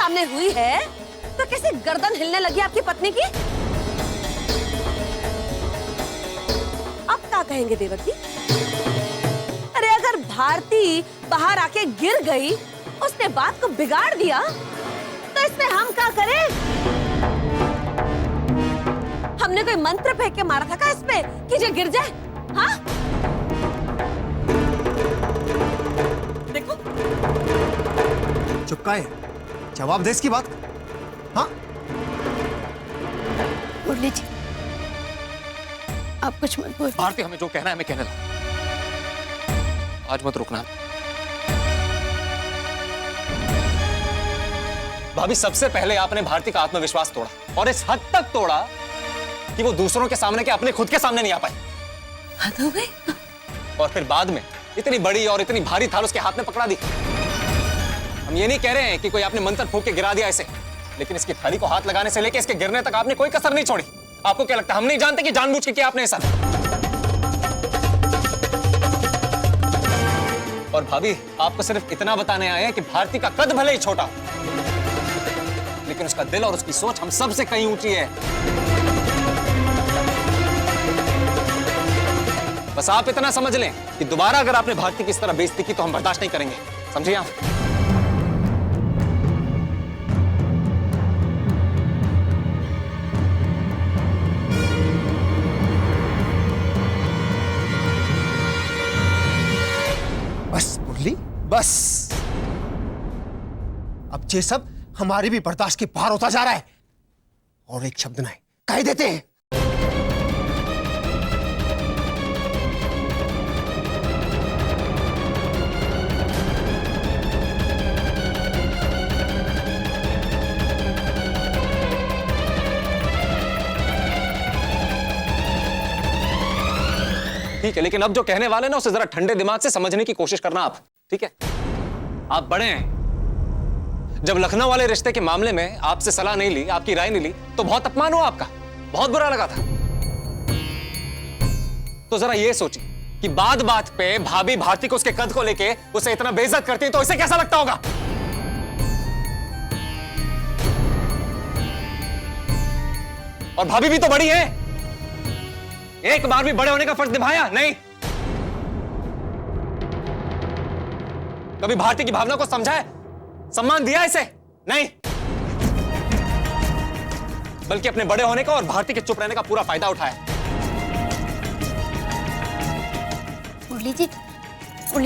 सामने हुई है तो कैसे गर्दन हिलने लगी आपकी पत्नी की? अब क्या कहेंगे देवकी? अरे अगर भारती बाहर आके गिर गई, उसने बात को बिगाड़ दिया, तो इसमें हम क्या करें? हमने कोई मंत्र फेंक के मारा था क्या इसपे कि ये गिर जाए? हाँ? देखो, चुप का है, जवाब दे इसकी बात। हाँ? मुरली जी, आप कुछ मत बोल। भारती, हमें जो कहना है हमें कहने दो, आज मत रुकना। भाभी, सबसे पहले आपने भारती का आत्मविश्वास तोड़ा और इस हद तक तोड़ा कि वो दूसरों के सामने के अपने खुद के सामने नहीं आ पाई। हद हो गई। और फिर बाद में इतनी बड़ी और इतनी भारी थाल उसके हाथ में पकड़ा दी। हम ये नहीं कह रहे हैं कि कोई आपने मंत्र फूंक के गिरा दिया इसे, लेकिन इसकी थाली को हाथ लगाने से लेकर इसके गिरने तक आपने कोई कसर नहीं छोड़ी। आपको क्या लगता है हम नहीं जानते कि जानबूझ के किया आपने ऐसा? और भाभी, आपको सिर्फ इतना बताने आए हैं कि भारती का कद भले ही छोटा, लेकिन उसका दिल और उसकी सोच हम सबसे कहीं ऊंची है। बस आप इतना समझ लें कि दोबारा अगर आपने भारती की इस तरह बेइज्जती की तो हम बर्दाश्त नहीं करेंगे, समझिए आप? बस मुरली, बस। अब ये सब हमारी भी बर्दाश्त के पार होता जा रहा है। और एक शब्द नहीं कह देते हैं। ठीक है, लेकिन अब जो कहने वाले ना उसे जरा ठंडे दिमाग से समझने की कोशिश करना आप, ठीक है? आप बड़े हैं। जब लखनऊ वाले रिश्ते के मामले में आपसे सलाह नहीं ली, आपकी राय नहीं ली, तो बहुत अपमान हुआ आपका, बहुत बुरा लगा था। तो जरा ये सोचिए कि बात बात पे भाभी भारती को उसके कद को लेके उसे इतना बेइज्जत करती है, तो इसे कैसा लगता होगा? और भाभी भी तो बड़ी है, एक बार भी बड़े होने का फर्ज निभाया नहीं। कभी भारती की भावना को समझा है, सम्मान दिया इसे? नहीं। बल्कि अपने बड़े होने का और भारती के चुप रहने का पूरा फायदा उठाया। मुरली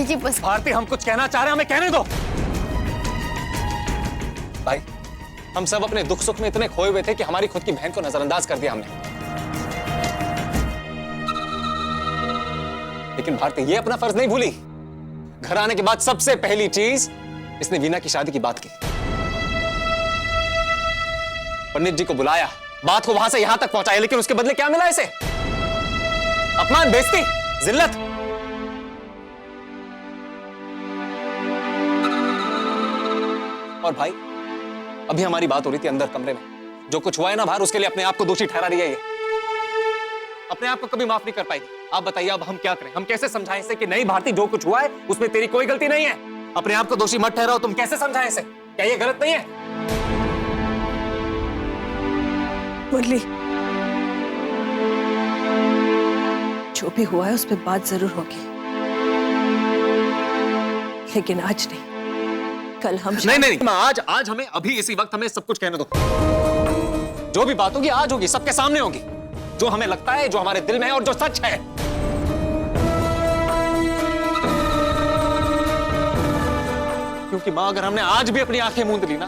जी बस। भारती, हम कुछ कहना चाह रहे हैं, हमें कहने दो। भाई, हम सब अपने दुख सुख में इतने खोए हुए थे कि हमारी खुद की बहन को नजरअंदाज कर दिया हमने। लेकिन भारती ये अपना फर्ज नहीं भूली। घर आने के बाद सबसे पहली चीज इसने वीना की शादी की बात की। पंडित जी को बुलाया, बात को वहां से यहां तक पहुंचाया, लेकिन उसके बदले क्या मिला इसे? अपमान, बेइज्जती, जिल्लत। और भाई, अभी हमारी बात हो रही थी अंदर कमरे में। जो कुछ हुआ है ना बाहर, उसके लिए अपने आप को दोषी ठहरा रही है ये। अपने आप को कभी माफ नहीं कर पाएगी। आप बताइए अब हम क्या करें? हम कैसे समझाएं इसे कि नहीं भारती, जो कुछ हुआ है उसमें तेरी कोई गलती नहीं है। अपने आप को दोषी मत ठहराओ। तुम कैसे समझाएं इसे? क्या ये गलत नहीं है? मुरली, जो भी हुआ है उस पर बात जरूर होगी, लेकिन आज नहीं, कल हम नहीं, आज हमें अभी इसी वक्त हमें सब कुछ कहने दो। जो भी बात होगी आज होगी, सबके सामने होगी। जो हमें लगता है, जो हमारे दिल में है और जो सच है। क्योंकि मां, अगर हमने आज भी अपनी आंखें मूंद ली ना,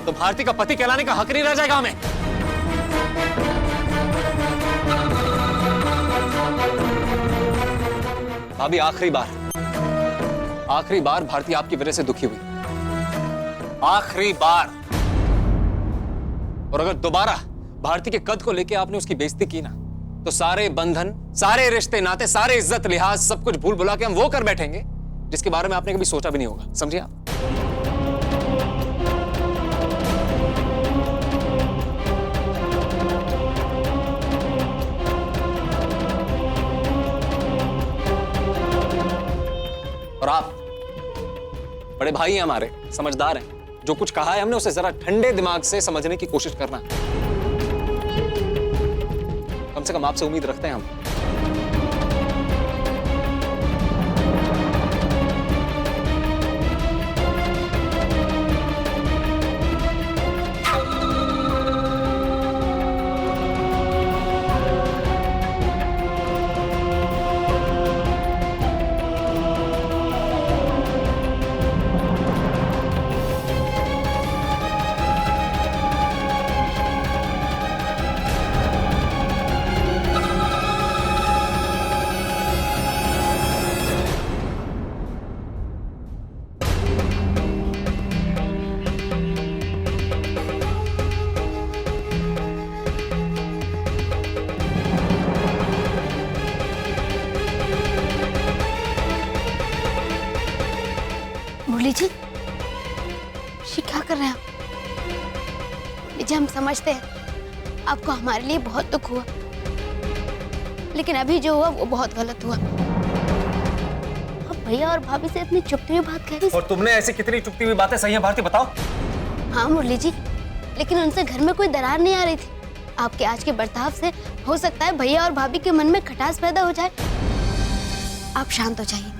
तो भारती का पति कहलाने का हक नहीं रह जाएगा हमें। भाभी, आखिरी बार भारती आपकी वजह से दुखी हुई, आखिरी बार। और अगर दोबारा भारती के कद को लेके आपने उसकी बेइज्जती की ना, तो सारे बंधन, सारे रिश्ते नाते, सारे इज्जत लिहाज सब कुछ भूल भुला के हम वो कर बैठेंगे जिसके बारे में आपने कभी सोचा भी नहीं होगा। समझिए आप? और आप बड़े भाई हैं हमारे, समझदार हैं, जो कुछ कहा है हमने उसे जरा ठंडे दिमाग से समझने की कोशिश करना। कम से कम आपसे उम्मीद रखते हैं हम। मुरली जी, ये क्या कर रहे हैं आप? मुरली जी, हम समझते हैं आपको हमारे लिए बहुत दुख हुआ, लेकिन अभी जो हुआ वो बहुत गलत हुआ। अब भैया और भाभी से इतनी चुपती हुई बात कह रही। और तुमने ऐसी कितनी चुपती हुई बातें सही है भारती, बताओ। हाँ मुरली जी, लेकिन उनसे घर में कोई दरार नहीं आ रही थी। आपके आज के बर्ताव से हो सकता है भैया और भाभी के मन में खटास पैदा हो जाए। आप शांत हो जाइए।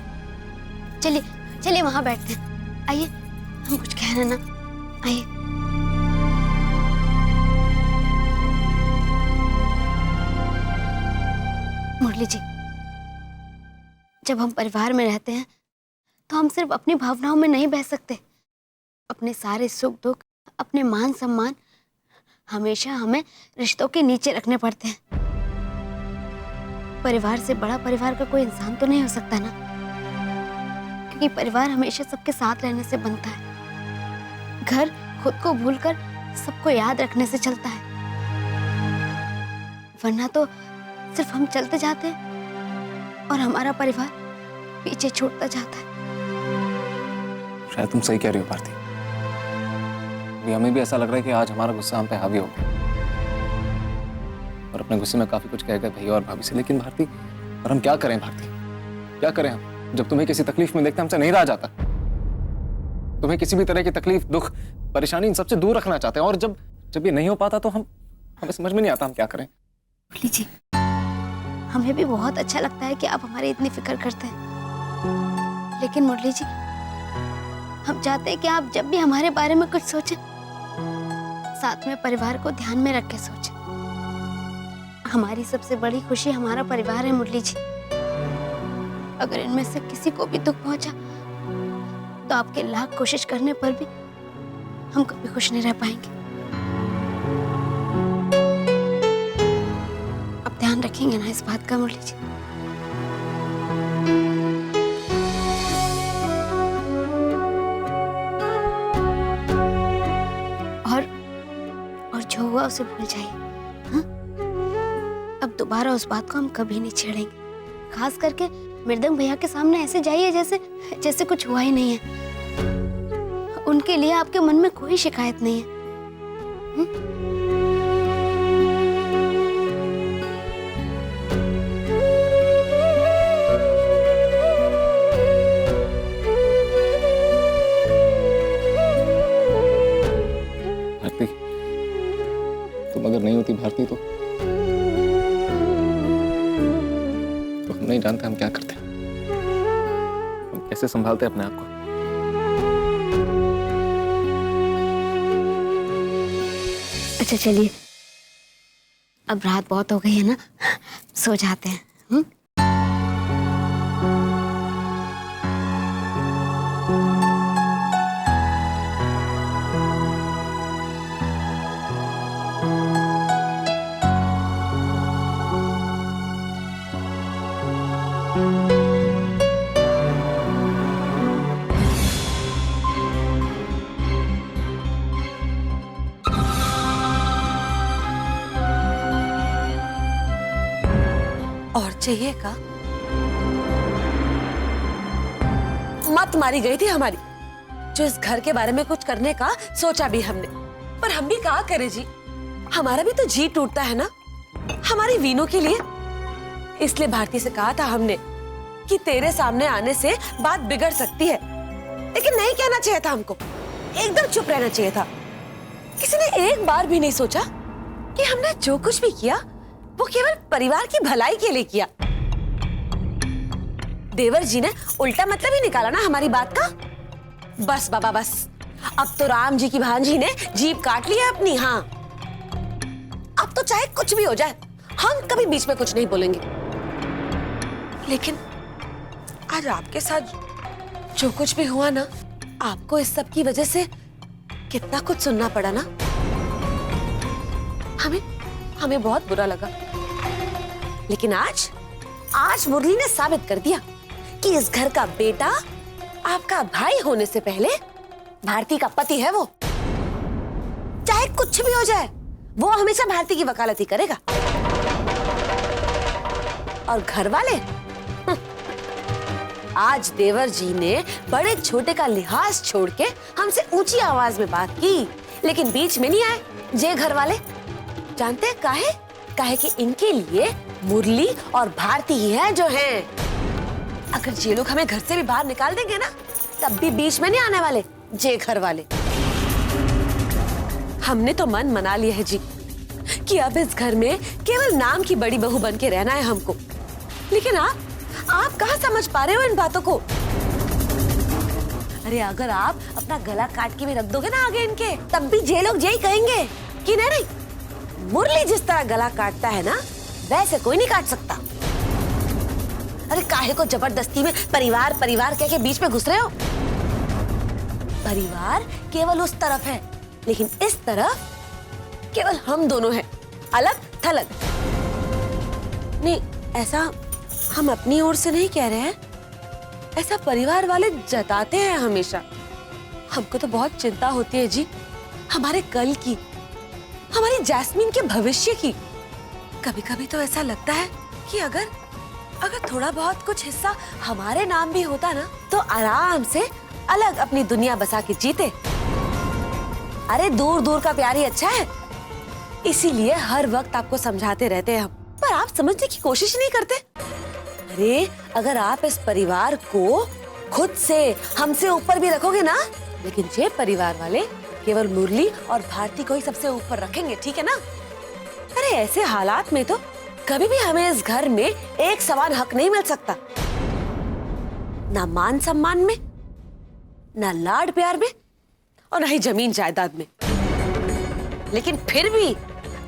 चलिए चलिए वहां बैठते हैं। आइए, हम कुछ कह रहे हैं ना, आइए। मुरली जी, जब हम परिवार में रहते हैं तो हम सिर्फ अपनी भावनाओं में नहीं बह सकते। अपने सारे सुख दुख, अपने मान सम्मान हमेशा हमें रिश्तों के नीचे रखने पड़ते हैं। परिवार से बड़ा परिवार का कोई इंसान तो नहीं हो सकता ना, क्योंकि परिवार हमेशा सबके साथ रहने से बनता है। घर खुद को भूलकर सबको याद रखने से चलता है, वरना तो सिर्फ हम चलते जाते हैं और हमारा परिवार पीछे छूटता जाता है। शायद तुम सही कह रही हो भारती। हमें भी ऐसा लग रहा है कि आज हमारा गुस्सा हम पे हावी हो गया और अपने गुस्से में काफी कुछ कह गए भैया और भाभी से। लेकिन भारती, और हम क्या करें भारती, क्या करें हम? जब तुम्हें किसी तकलीफ में देखते हमसे नहीं रहा जाता। तुम्हें किसी भी तरह की तकलीफ, दुख, परेशानी इन सबसे दूर रखना चाहते हैं, और जब ये नहीं हो पाता तो हमें समझ में नहीं आता हम क्या करें। मुरली जी, हमें भी बहुत अच्छा लगता है कि आप हमारी इतनी फिक्र करते हैं, लेकिन मुरली जी, हम चाहते हैं कि आप जब भी हमारे बारे में कुछ सोचें, साथ में परिवार को ध्यान में रख के सोचें। हमारी सबसे बड़ी खुशी हमारा परिवार है मुरली जी। अगर इनमें से किसी को भी दुख पहुंचा तो आपके लाख कोशिश करने पर भी हम कभी खुश नहीं रह पाएंगे। आप ध्यान रखेंगे ना इस बात का मुरली जी? और जो हुआ उसे भूल जाइए। हाँ? अब दोबारा उस बात को हम कभी नहीं छेड़ेंगे। खास करके मृदंग भैया के सामने ऐसे जाइए जैसे कुछ हुआ ही नहीं है। उनके लिए आपके मन में कोई शिकायत नहीं है। भारती, तुम अगर नहीं होती भारती तो हम नहीं जानते हम क्या करते, हम कैसे संभालते अपने आप को। अच्छा चलिए, अब रात बहुत हो गई है ना, सो जाते हैं। और चाहिए का? मत मारी गई थी हमारी, जो इस घर के बारे में कुछ करने का सोचा भी हमने, पर हम भी क्या करें जी, हमारा भी तो जी टूटता है ना हमारी वीनू के लिए। इसलिए भारती से कहा था हमने कि तेरे सामने आने से बात बिगड़ सकती है, लेकिन नहीं कहना चाहिए था हमको। एकदम चुप रहना चाहिए था। किसी ने एक बार भी नहीं सोचा कि हमने जो कुछ भी किया वो केवल परिवार की भलाई के लिए किया। देवर जी ने उल्टा मतलब ही निकाला ना हमारी बात का। बस बाबा बस, अब तो राम जी की भांजी ने जीभ काट ली है अपनी। हाँ, अब तो चाहे कुछ भी हो जाए हम कभी बीच में कुछ नहीं बोलेंगे। लेकिन आज आपके साथ जो कुछ भी हुआ ना, आपको इस सब की वजह से कितना कुछ सुनना पड़ा ना, हमें बहुत बुरा लगा। लेकिन आज मुरली ने साबित कर दिया कि इस घर का बेटा आपका भाई होने से पहले भारती का पति है। वो चाहे कुछ भी हो जाए वो हमेशा भारती की वकालत ही करेगा। और घर वाले, आज देवर जी ने बड़े छोटे का लिहाज छोड़ के हमसे ऊंची आवाज में बात की, लेकिन बीच में नहीं आए जे घर वाले। जानते हैं काहे? काहे कि इनके लिए मुरली और भारती ही हैं जो हैं। अगर ये लोग हमें घर से भी बाहर निकाल देंगे ना, तब भी बीच में नहीं आने वाले जे घर वाले। हमने तो मन मना लिया है जी कि अब इस घर में केवल नाम की बड़ी बहू बन के रहना है हमको। लेकिन आप कहाँ समझ पा रहे हो इन बातों को? अरे अगर आप अपना गला काट के भी रख दोगे ना आगे इनके, तब भी जे लोग यही कहेंगे कि नहीं, मुरली जिस तरह गला काटता है ना, वैसे कोई नहीं काट सकता। अरे काहे को जबरदस्ती में परिवार परिवार कह के बीच में घुस रहे हो? परिवार केवल उस तरफ है, लेकिन इस तरफ केवल हम दोनों हैं, अलग थलग। नहीं, ऐसा हम अपनी ओर से नहीं कह रहे हैं, ऐसा परिवार वाले जताते हैं हमेशा। हमको तो बहुत चिंता होती है जी, हमारे कल की, हमारी जैस्मीन के भविष्य की। कभी कभी तो ऐसा लगता है कि अगर थोड़ा बहुत कुछ हिस्सा हमारे नाम भी होता ना, तो आराम से अलग अपनी दुनिया बसा के जीते। अरे दूर दूर का प्यार ही अच्छा है, इसीलिए हर वक्त आपको समझाते रहते हैं हम, पर आप समझने की कोशिश नहीं करते। अरे अगर आप इस परिवार को खुद से हमसे ऊपर भी रखोगे ना, लेकिन ये परिवार वाले केवल मुरली और भारती को ही सबसे ऊपर रखेंगे, ठीक है ना? अरे ऐसे हालात में तो कभी भी हमें इस घर में एक समान हक नहीं मिल सकता, ना मान सम्मान में, ना लाड प्यार में, और ना ही जमीन जायदाद में। लेकिन फिर भी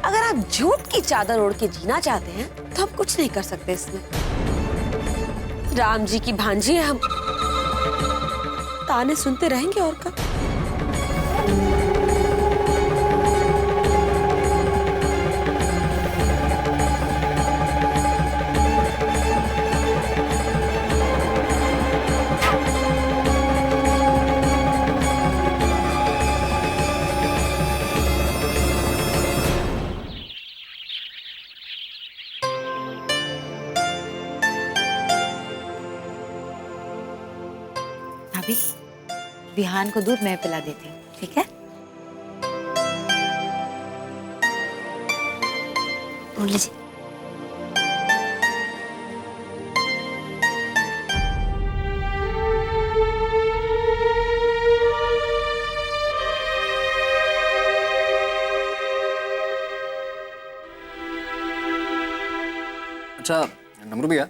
अगर आप झूठ की चादर ओढ़ के जीना चाहते हैं तो हम कुछ नहीं कर सकते इसमें। राम जी की भांजी है हम, ताने सुनते रहेंगे और क्या। भाभी, विहान को दूध मैं पिला देती हूँ, ठीक है? मुरली जी, अच्छा नमरू भैया,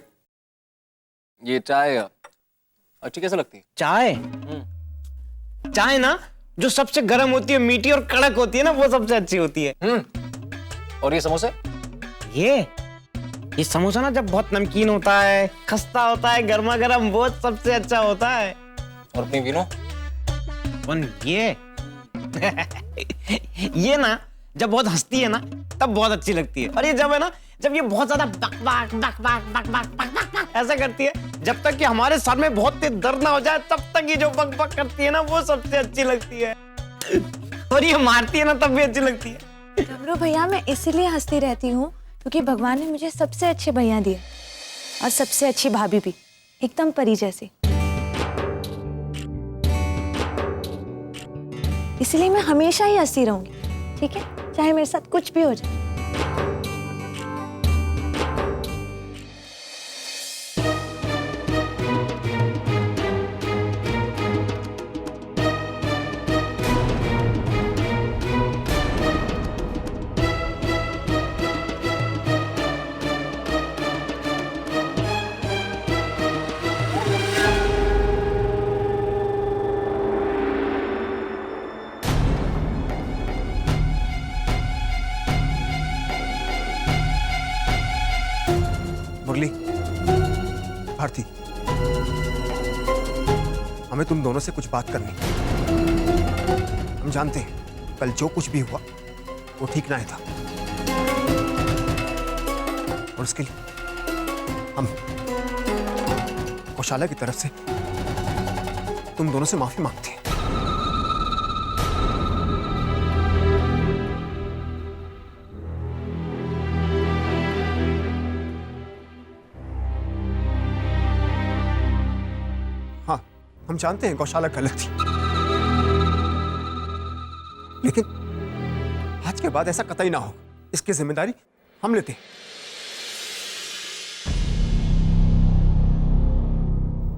ये चाय अच्छी कैसे लगती है? चाय चाय ना जो सबसे गर्म होती है, मीठी और कड़क होती है ना, वो सबसे अच्छी होती है। और ये समोसे? ये समोसा ना जब बहुत नमकीन होता है, खस्ता होता है, गर्मा गर्म, वो सबसे अच्छा होता है। और अपनी वीनो? ये ना जब बहुत हंसती है ना, तब बहुत अच्छी लगती है। और ये जब है ना, जब ये बहुत ज्यादा बक बक बक बक बक बक बक बक ऐसा करती है, जब तक कि हमारे सर में बहुत तेज दर्द ना हो जाए, तब तक ये जो बक बक करती है ना, वो सबसे अच्छी लगती है। और ये मारती है ना, तब भी अच्छी लगती है। डमरू भैया, मैं इसीलिए हंसती रहती हूँ क्योंकि भगवान ने मुझे सबसे अच्छे भैया दिए और सबसे अच्छी भाभी भी, एकदम परी जैसी। इसलिए मैं हमेशा ही हंसती रहूंगी, ठीक है? चाहे मेरे साथ कुछ भी हो जाए। मुरली, भारती, हमें तुम दोनों से कुछ बात करनी है। हम जानते हैं कल जो कुछ भी हुआ वो ठीक ना था, और उसके लिए हम गौशाला की तरफ से तुम दोनों से माफी मांगते हैं। हाँ, हम जानते हैं गौशाला गलत थी, लेकिन आज के बाद ऐसा कतई ना हो, इसकी जिम्मेदारी हम लेते हैं।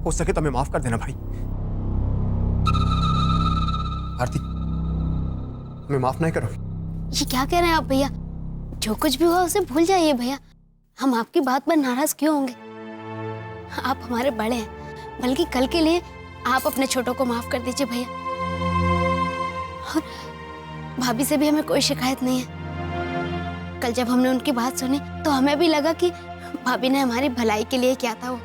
हो सके तो हमें माफ कर देना भाई। आरती, हमें माफ नहीं करोगे? ये क्या कह रहे हैं आप भैया? जो कुछ भी हुआ उसे भूल जाइए भैया। हम आपकी बात पर नाराज क्यों होंगे? आप हमारे बड़े हैं, बल्कि कल के लिए आप अपने छोटों को माफ कर दीजिए भैया। और भाभी से भी हमें कोई शिकायत नहीं है। कल जब हमने उनकी बात सुनी तो हमें भी लगा कि भाभी ने हमारी भलाई के लिए किया था वो।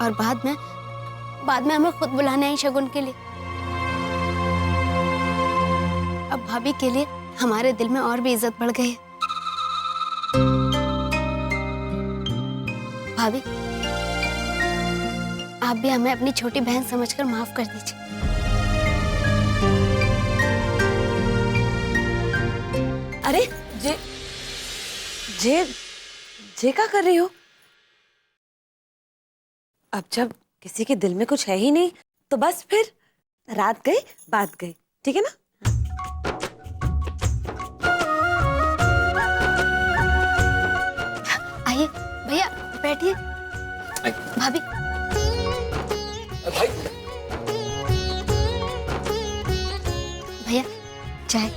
और बाद में हमें खुद बुलाने आई शगुन के लिए। अब भाभी के लिए हमारे दिल में और भी इज्जत बढ़ गई है। भाभी, आप भी हमें अपनी छोटी बहन समझकर माफ कर दीजिए। अरे जे क्या कर रही हो? अब जब किसी के दिल में कुछ है ही नहीं तो बस फिर रात गई बात गई, ठीक है ना? आइए भैया, बैठिए। भाभी, भाई, भैया चाय।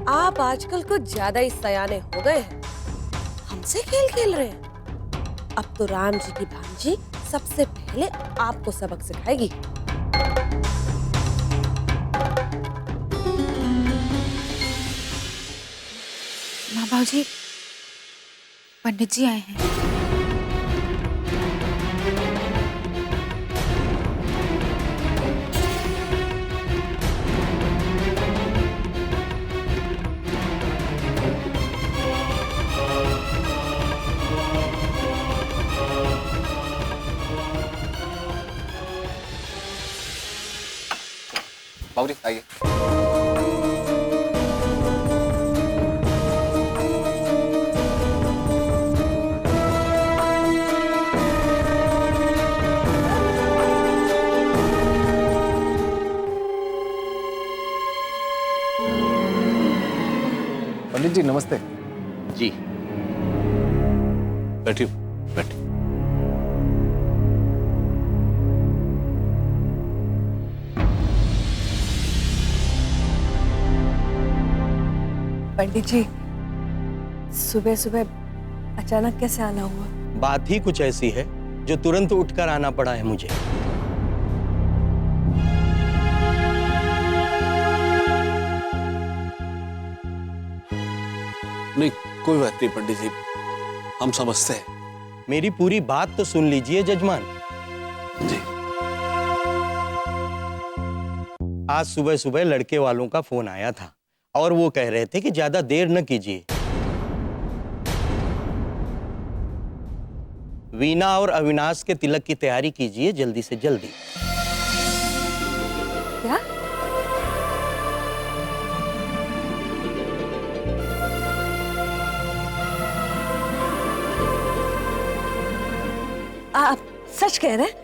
आप आजकल कुछ ज्यादा ही सयाने हो गए हैं, हमसे खेल खेल रहे हैं। अब तो राम जी की भांजी सबसे पहले आपको सबक सिखाएगी। माँ भाजी, पंडित जी आए हैं। बाबूजी आइए। पंडित जी नमस्ते। जी, बैठिए बैठिए। पंडित जी, सुबह सुबह अचानक कैसे आना हुआ? बात ही कुछ ऐसी है जो तुरंत उठकर आना पड़ा है मुझे। नहीं, कोई बात नहीं पंडित जी, हम समझते हैं। मेरी पूरी बात तो सुन लीजिए जजमान जी। आज सुबह सुबह लड़के वालों का फोन आया था और वो कह रहे थे कि ज्यादा देर न कीजिए। वीना और अविनाश के तिलक की तैयारी कीजिए जल्दी से जल्दी। क्या? आप सच कह रहे हैं?